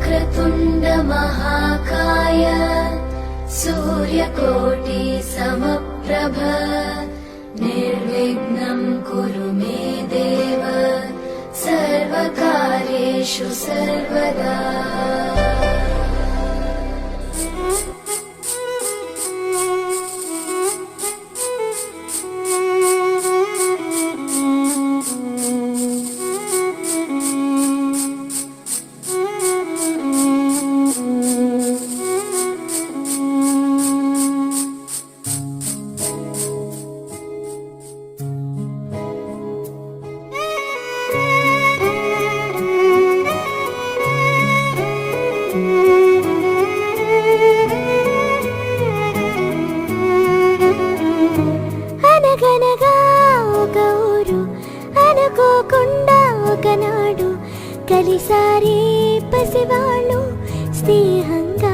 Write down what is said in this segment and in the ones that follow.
वक्रतुण्ड महाकाय सूर्यकोटि समप्रभ निर्विघ्नं कुरु मे देव सर्वकार्येषु सर्वदा। ఒకనాడు కలిసారే పసివాళ్ళు స్నేహంగా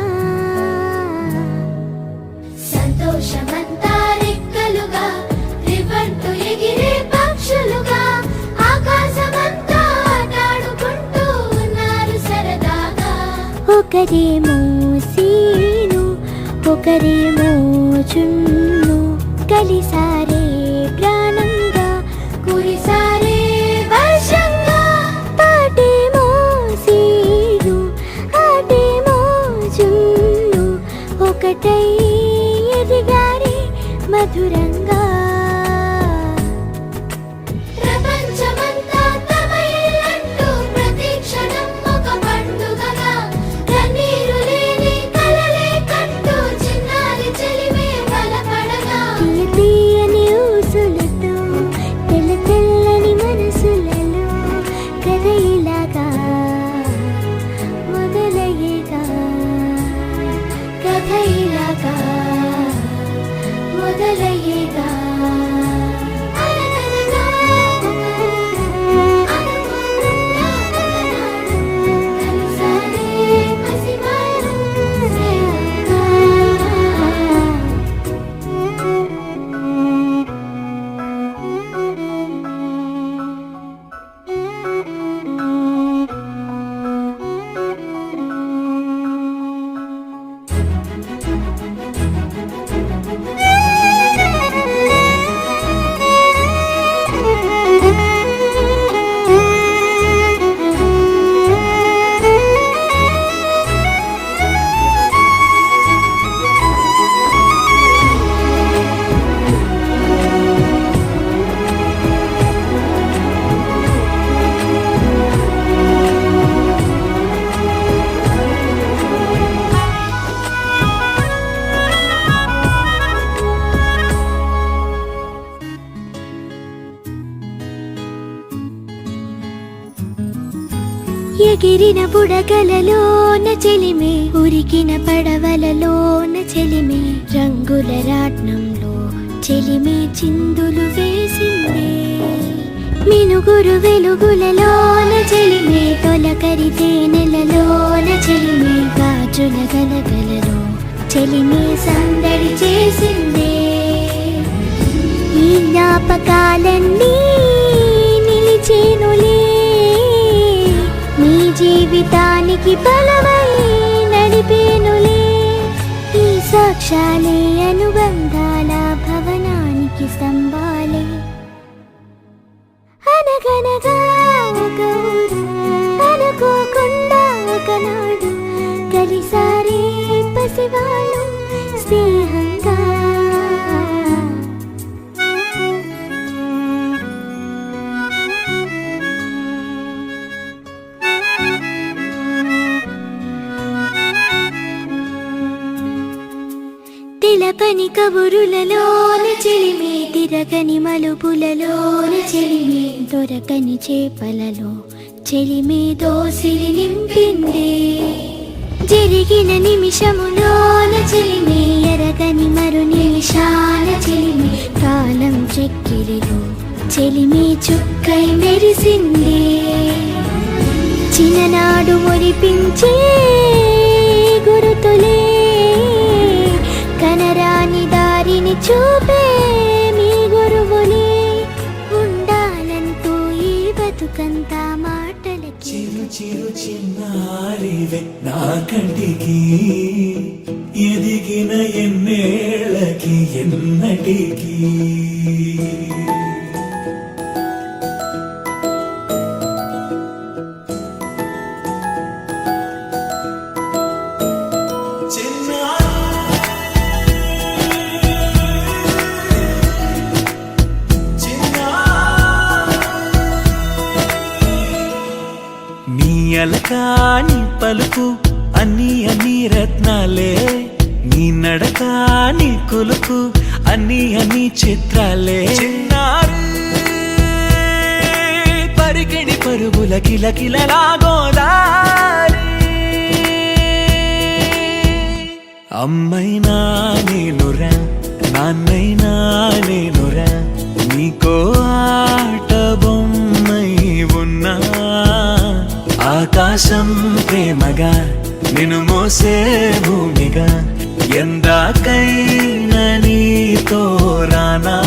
సంతోషమంతా రెక్కలుగా రివ్వంటూ ఎగిరే పక్షులుగా ఆకాశమంతా ఆటాడుకుంటూ ఉన్నారు సరదాగా. ఒకరేమో సీను ఒకరేమో చున్ను కలిసారే ప్రాణంగా కురిసారే వర్షంగా. పాటేమో సీను ఆటేమో చున్ను ఒకటై ఎదిగారే మధురంగా. ప్రపంచమంతా తమ ఇల్లంటూ ప్రతి క్షణం ఒక పండుగగా కన్నీరు లేని కలలే కంటూ చిన్నారి చెలిమే బలపడగా. తీయని ఊసులతో తెల్ల తెల్లని మనసులలో కథ ఇలాగా మొదలయ్యేగా. కథ ఇలాగా మొదలయ్యేగా. అనగనగా అనుకోకుండా ఒకనాడు కలిసారే పసివాళ్ళు స్నేహంగా. ఎగిరిన బుడగలలోన చెలిమే ఉరికిన పడవలలోన చెలిమే రంగుల రాట్నంలో చెలిమే చిందులు వేసిందే. మినుగురు వెలుగులలోన చెలిమే తొలకరి తేనెలలోన చెలిమే గాజుల గలగలలో చెలిమే సందడి చేసిందే. ఈ జ్ఞాపకాలన్నీ నిలిచేనులే నీ జీవితానికి బలమై నడిపేనులే. ఈ సాక్ష్యాలే అనుబంధాల భవనానికి స్తంభాలే. అనగనగా ఒక ఊరు అనుకోకుండా ఒకనాడు కలిసారే పసివాళ్ళు స్నేహంగా. తెలపని కబురులలోన చెలిమే తిరగని మలుపులలోన చెలిమే దొరకని చేపలలో చెలిమే దోసిలి నింపిందే. జరిగిన నిమిషములోన చెలిమే ఎరగని మరు నిమిషాల చెలిమే కాలం చెక్కిలిలో చెలిమే చుక్కై మెరిసిందే. చిన్ననాడు మురిపించే గురుతులే కనరాని దారిని చూపే మీ గురువులే. ఉండాలంటూ ఈ బతుకంతా మాటలకి చిరు చిరు చిన్న సుకుమారివే నా కంటికి ఎదిగిన ఎన్నేళ్ళకి ఎన్నటికి నీ అలకాని పలుకు అన్ని అన్ని రత్నాలే నీ నడకాని కులుకు అన్ని అన్ని చిత్రాలే చిన్నారు పరికిణి పరుగుల కిలకిలలాగోదారి అమ్మైనా నేనురా నాన్నైనా నేనురా నీకో ఆట బొమ్మై ఉన్నా ఆకాశం ప్రేమగా నిన్ను మోసే భూమిగా ఎందాకైనా నీతో రానా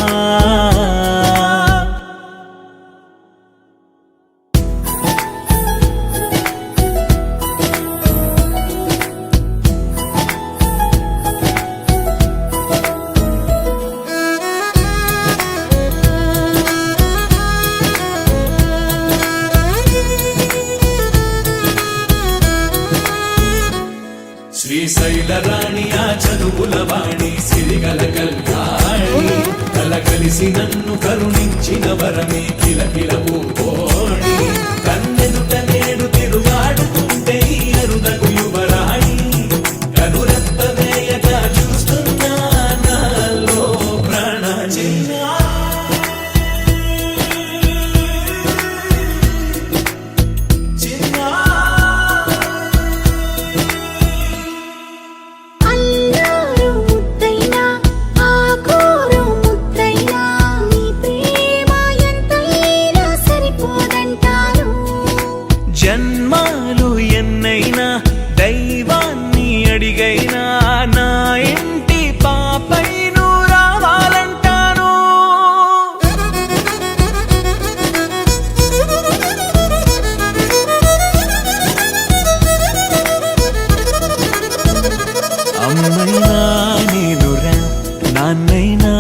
శ్రీశైల రాణి ఆ చదువుల వాణి సిరిగల కల్యాణి కలగలిసి నన్ను కరుణించిన వరమే కిలకిల పూకోణి కన్నెదుట నేడు తిరుగాడుతుంటే ఈ అరుదకు యువరాణి కనురెప్ప వేయక చూస్తున్నా నాలో ప్రాణ అల్లారు ముద్దైనా ఆకోరు ముద్దైనా నీ ప్రేమ ఎంతైనా సరిపోదంటారు జన్మాలు ఎన్నైనా దైవాన్ని అడిగైనా నా ఇంటి పాపై నువ్వు రావాలంటాను అమ్మైనా నేనురా నాన్నైనా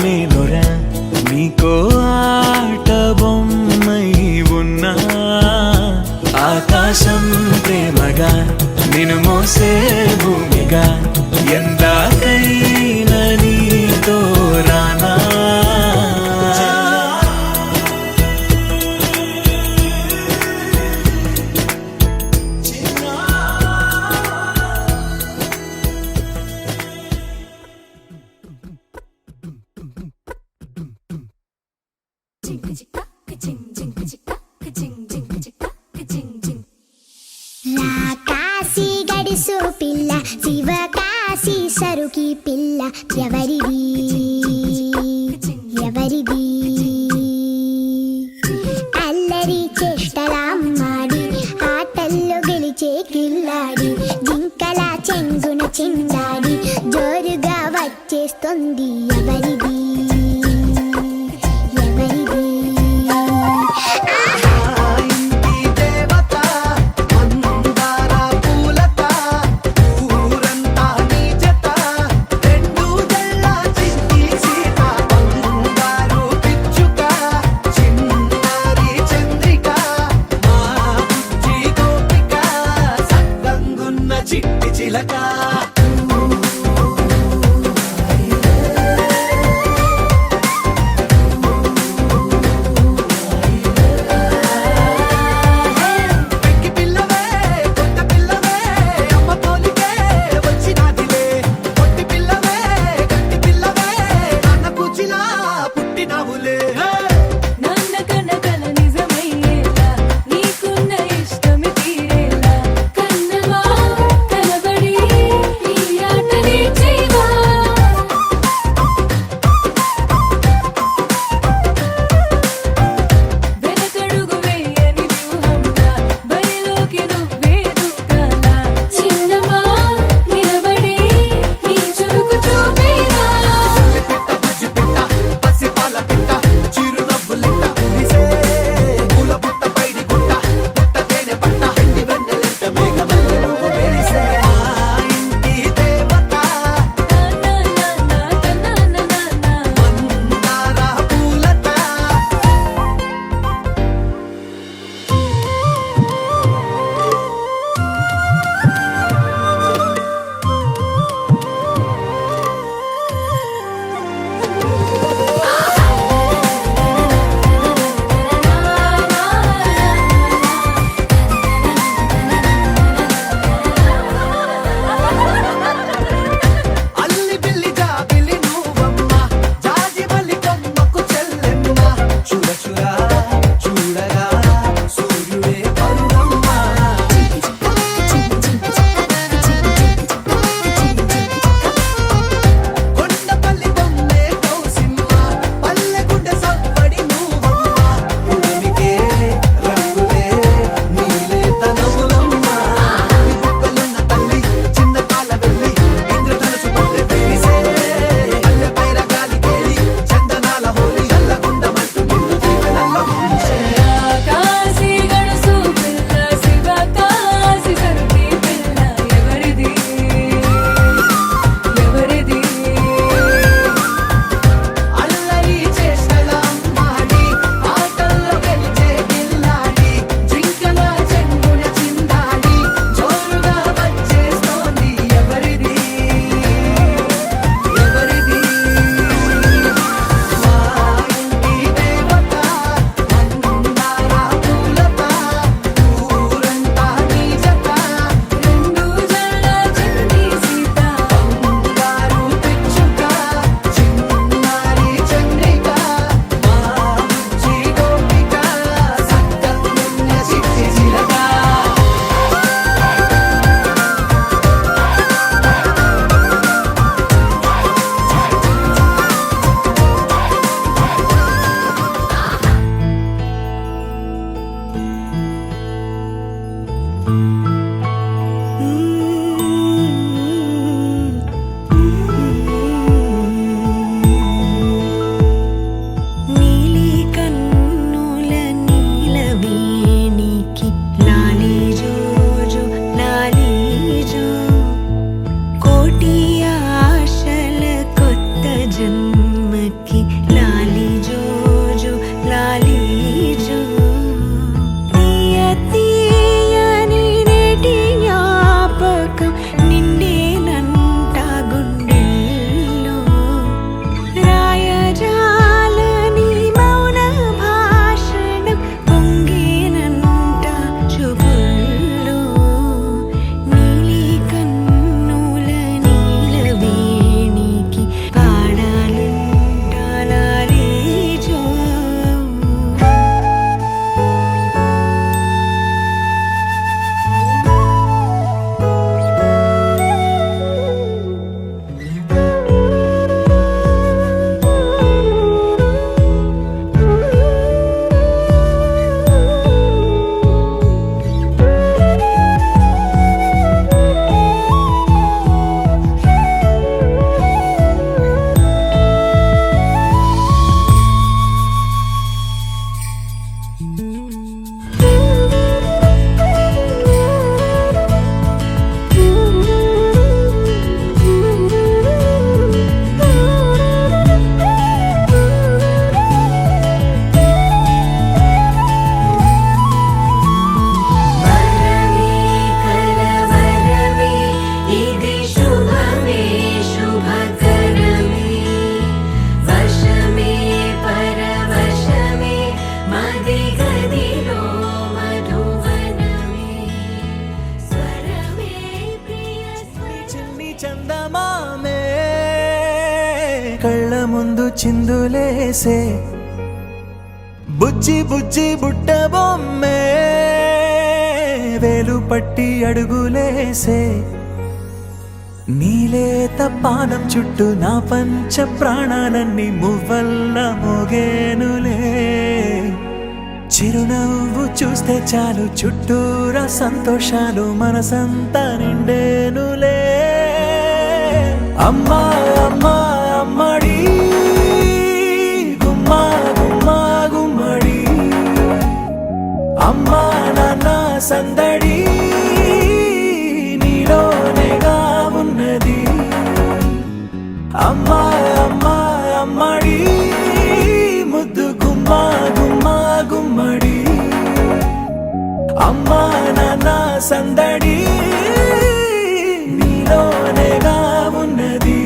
నేనురా నీకో ఆట బొమ్మై ఉన్నా ఆకాశం ప్రేమగా నిన్ను మోసే భూమిగా ఎందాకైనా నీతో రానా కాశీ గడిసు పిల్ల శివ కాశీ సరుకి పిల్ల ఎవరిది ఎవరిది అల్లరి చేష్టలామ్మాడి ఆటల్లో గెలిచే కిల్లాడి జింకల చెంగున చిందాడి జోరుగా వచ్చేస్తుంది ఎవరిది ఎవరిది చిట్టి చిలక పెక్కి పిల్లవే కొత్త పిల్లవే అమ్మ పోలికే వచ్చినాదిలే కొట్టి పిల్లవే గట్టి పిల్లవే నాన్న కూచిలా పుట్టినావులే నాన్న కనకల నిజమయ్యేలా నీకున్న ఇష్టమి తీరేలా కన్నవా కనబడి చిందులేసే బుజ్జి బుజ్జి బుట్ట బొమ్మే వేలు పట్టి అడుగులేసే నీలేత పానం చుట్టూ నా పంచ ప్రాణాలన్నీ మువ్వల్ల మోగేనులే చిరునవ్వు చూస్తే చాలు చుట్టూరా సంతోషాలు మనసంతా నిండేనులే అమ్మా అమ్మా అమ్మడి గుమ్మా గుమ్మా గుమ్మడి అమ్మా నాన్న సందడి నీలోనేగా ఉన్నది అమ్మా అమ్మా అమ్మడి ముద్దు గుమ్మా గుమ్మా గుమ్మడి అమ్మా నాన్న సందడి నీలోనేగా ఉన్నది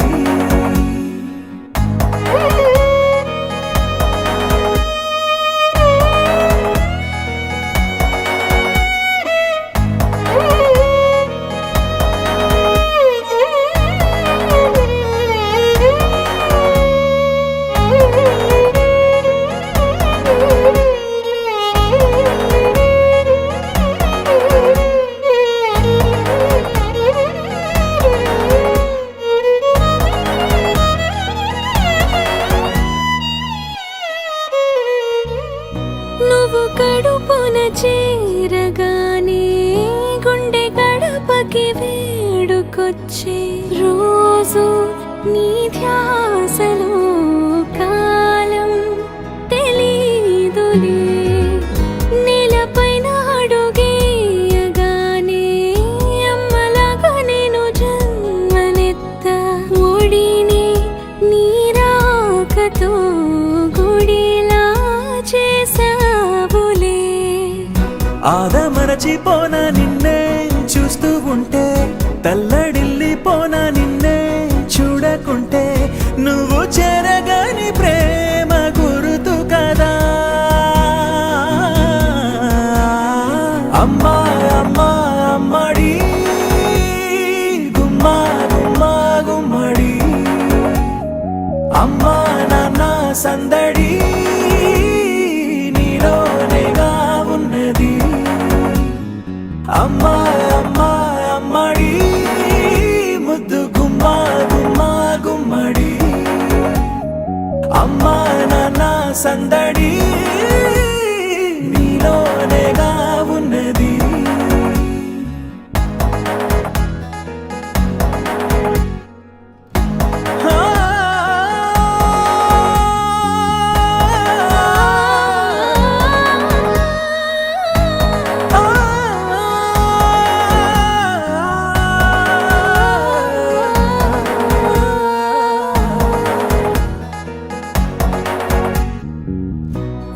నువ్వు కడుపున చేరగానే గుండె గడపకి వేడుకొచ్చే రోజు నీ ధ్యాసలో కాలం తెలీదులే నేలపైన అడుగేయగానే అమ్మలాగా నేను జన్మనెత్త ఒడిని నీ రాకతో గుడిలా చేసావులే ఆదమరచిపోనా నిన్నే చూస్తూ ఉంటే తల్లడిల్లిపోనా నిన్నే చూడకుంటే నువ్వు చెరగని ప్రేమ గురుతు కదా అమ్మా అమ్మా అమ్మడి గుమ్మా గుమ్మా గుమ్మడి అమ్మా నాన్న సందడి నీలోనేగా ఉన్నది అమ్మా అమ్మా అమ్మడి ముద్దు గుమ్మా గుమ్మా గుమ్మడి అమ్మా నాన్న సందడి నీలోనేగా ఉన్నది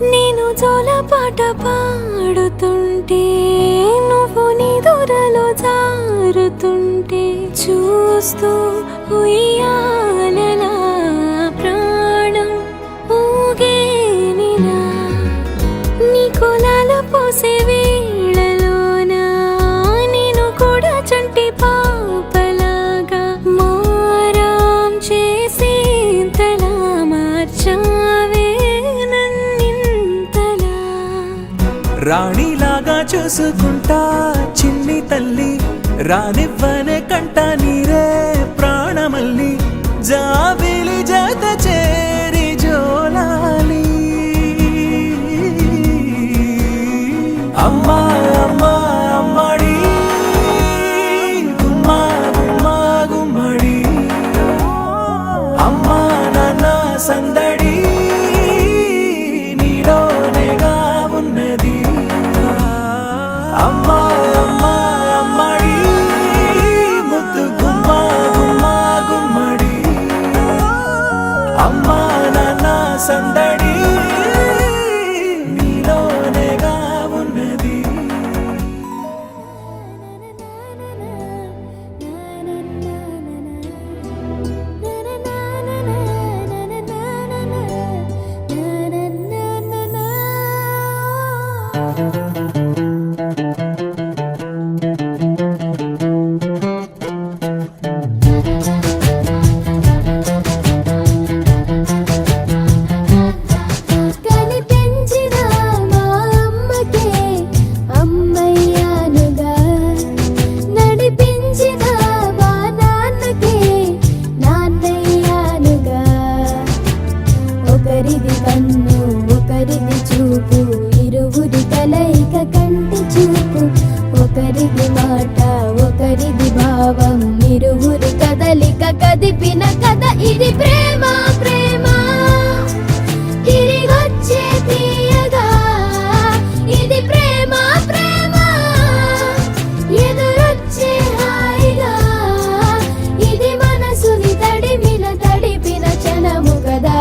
నేను జోలపాట పాడుతుంటే నువ్వు నీ దూరలో జారుతుంటే చూస్తూ ఉయ్యాలలా ప్రాణం ఊగేనిలా నీ కులాలు పోసే వేళలోనా నేను కూడా చంటి పాపలాగా మారాం చేసి తలా మార్చావే రాణిలాగా చూసుకుంటా చిన్ని తల్లి రానివ్వనే కంట నీరే ప్రాణమల్లి జాబిలి జత చేరి జోలాలి అమ్మా అమ్మా అమ్మడి గుమ్మా గుమ్మా గుమ్మడి అమ్మా నాన్న సందడి నీలోనేగా ఉన్నది అమ్మా అమ్మా అమ్మడి ముద్దు గుమ్మా ఇది ప్రేమ ప్రేమ తిరిగొచ్చే తీయగా ఇది ప్రేమ ప్రేమ ఎదురొచ్చే హాయిగా ఇది మనసుని తడిపిన క్షణము కదా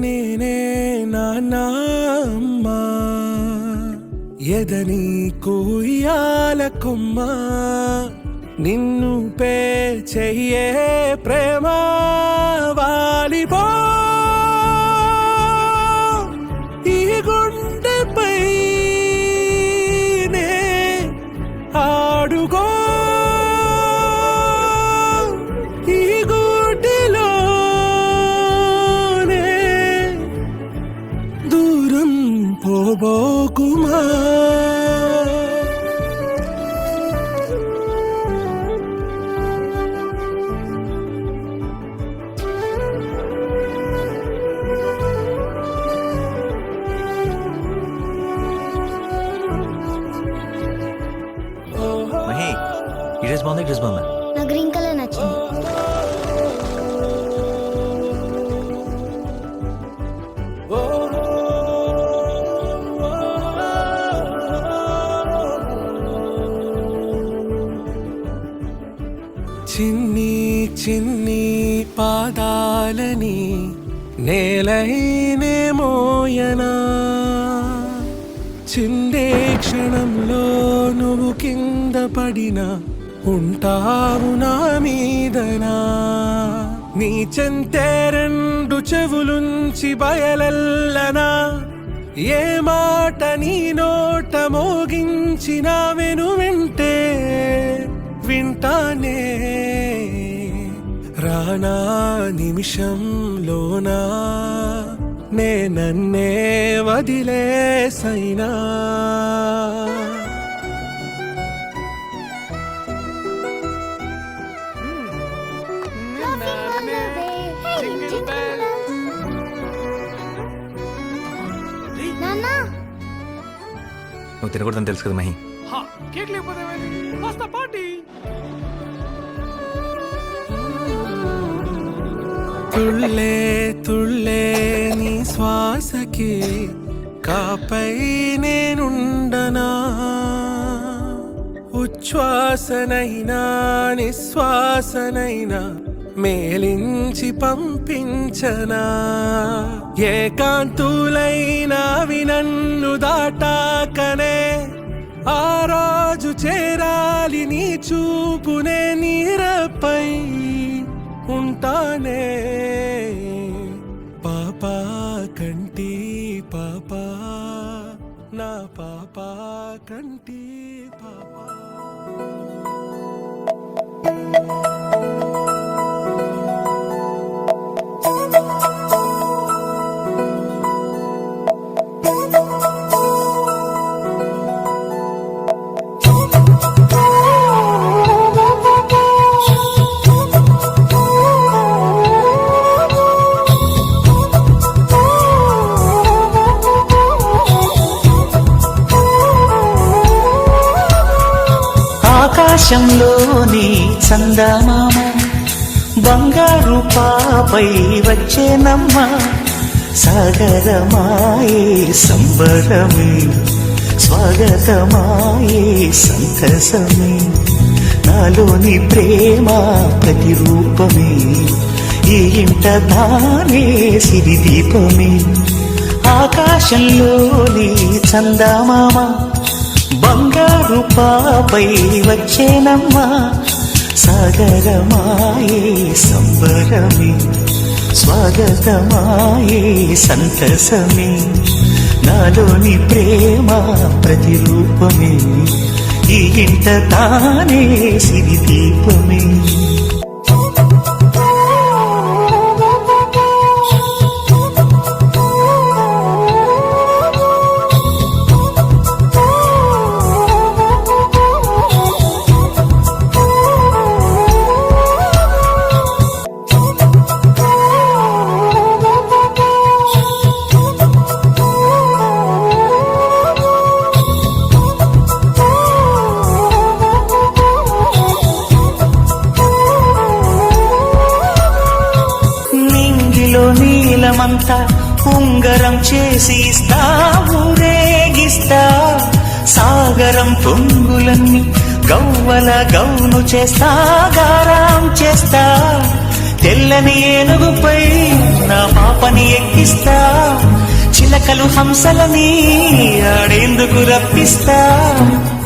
నేనే నాన్నమ్మ ఎదని కొయ్యాల కొమ్మ నిన్ను పే చెయ్యే ప్రేమ వాలిపో ఈ గుండెపై నే ఆడుకో ఈ గుడ్డిలోనే దూరం పోబోకుమా ఈ డ్రెస్ బాగుంది, డ్రెస్ బాగుంది. నా గ్రీన్ కలర్ నచ్చింది. చిన్ని చిన్ని పాదాలని నేలైనే మోయనా చిందే క్షణంలో నువ్వు కింద పడినా ఉంటావు నా మీదనా నీ చెంతే రెండు చెవులుంచి బయలెల్లనా ఏ మాట నీ నోట మోగించిన వెను వింటే వింటానే రానా నిమిషంలోనా నే నన్నే వదిలేసైనా నువ్వు తినకూడదని తెలుసు కదా మహి. కేక్ లేకపోతే వస్తా పార్టీ. తుళ్ళే తుళ్ళే నీ శ్వాసకి కాపై నేనుండనా, ఉచ్ఛ్వాసనైనా నిశ్వాసనైనా మేలించి పంపించనా. ఏకాంతులైనవి నన్ను దాటాకనే ఆ రోజు చేరాలి నీ చూపునే నీరపై ఉంటానే. పాపా కంటి పాపా నా పాపా కంటి పాపా. ఆకాశంలోని చందమామ బంగారు పాపై వచ్చేనమ్మ, సాగరమాయే సంబరమే స్వాగతమాయే సంతసమే. నాలోని ప్రేమ ప్రతిరూపమే ఈ ఇంట తానే సిరిదీపమే. ఆకాశంలోని చందమామ బంగారు పాపై వచ్చేనమ్మా, సాగరమాయే సంబరమే స్వాగతమాయే సంతసమే. నాలోని ప్రేమ ప్రతిరూపమే ఈ ఇంట తానే సిరిదీపమే. నీలమంతా ఉంగరం చేసి ఇస్తా ఊరేగిస్తా, సాగరం పొంగులన్నీ గవ్వల గౌను చేస్తా గారాం చేస్తా. తెల్లని ఏనుగుపై నా పాపని ఎక్కిస్తా, చిలకలు హంసలని ఆడేందుకు రప్పిస్తా.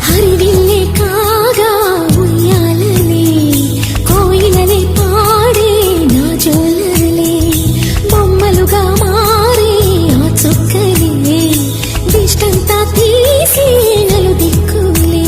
హరివిల్లే కాగా ఉయ్యాలలే కోయిలలే పాడే నా జోలలే, బొమ్మలుగా మారే ఆ చుక్కలే దిష్టంతా తీసి నలు దిక్కులే.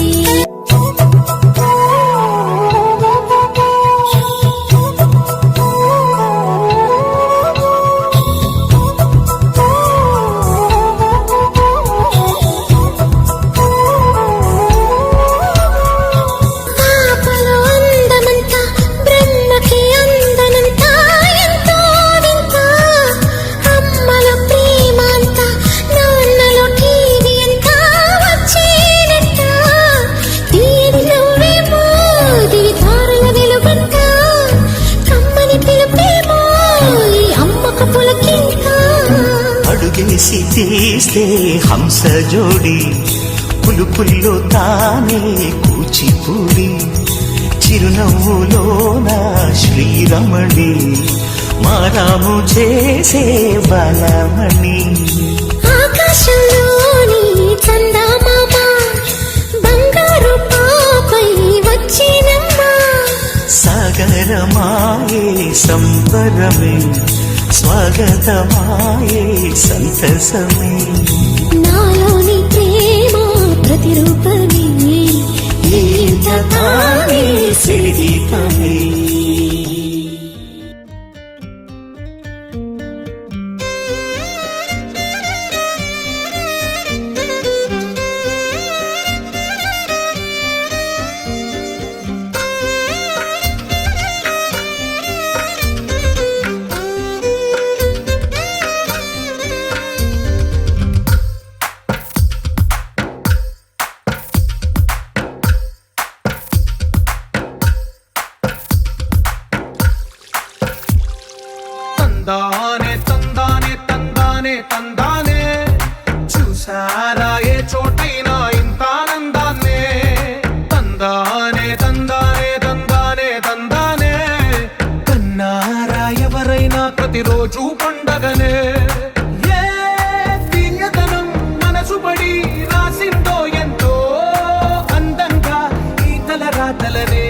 అడుగేసి తీస్తే హంస జోడి, పులుపుల్లో తానే కూచిపూడి, చిరునవ్వులోన శ్రీరమణి, మారాము చేసే బలమణి. ఆకాశంలోని చందమామ బంగారు పాపై వచ్చినమ్మా, సాగరమాయే సంబరమే స్వాగతమాయే సంతసమే. నాలోని ప్రేమ ప్రతిరూపమే ఈ ఇంట తానే సిరిదీపమే. తందానే తందానే తందానే తందానే చూసారా ఏ చోటైనా ఇంత ఆనందాన్నే తందానే తందానే తందానే తందానే కన్నారా ఎవరైనా ప్రతిరోజు పండగనే ఏ తీయదనం మనసు పడి రాసిందో ఎంతో అందంగా ఈ తలరాతలనే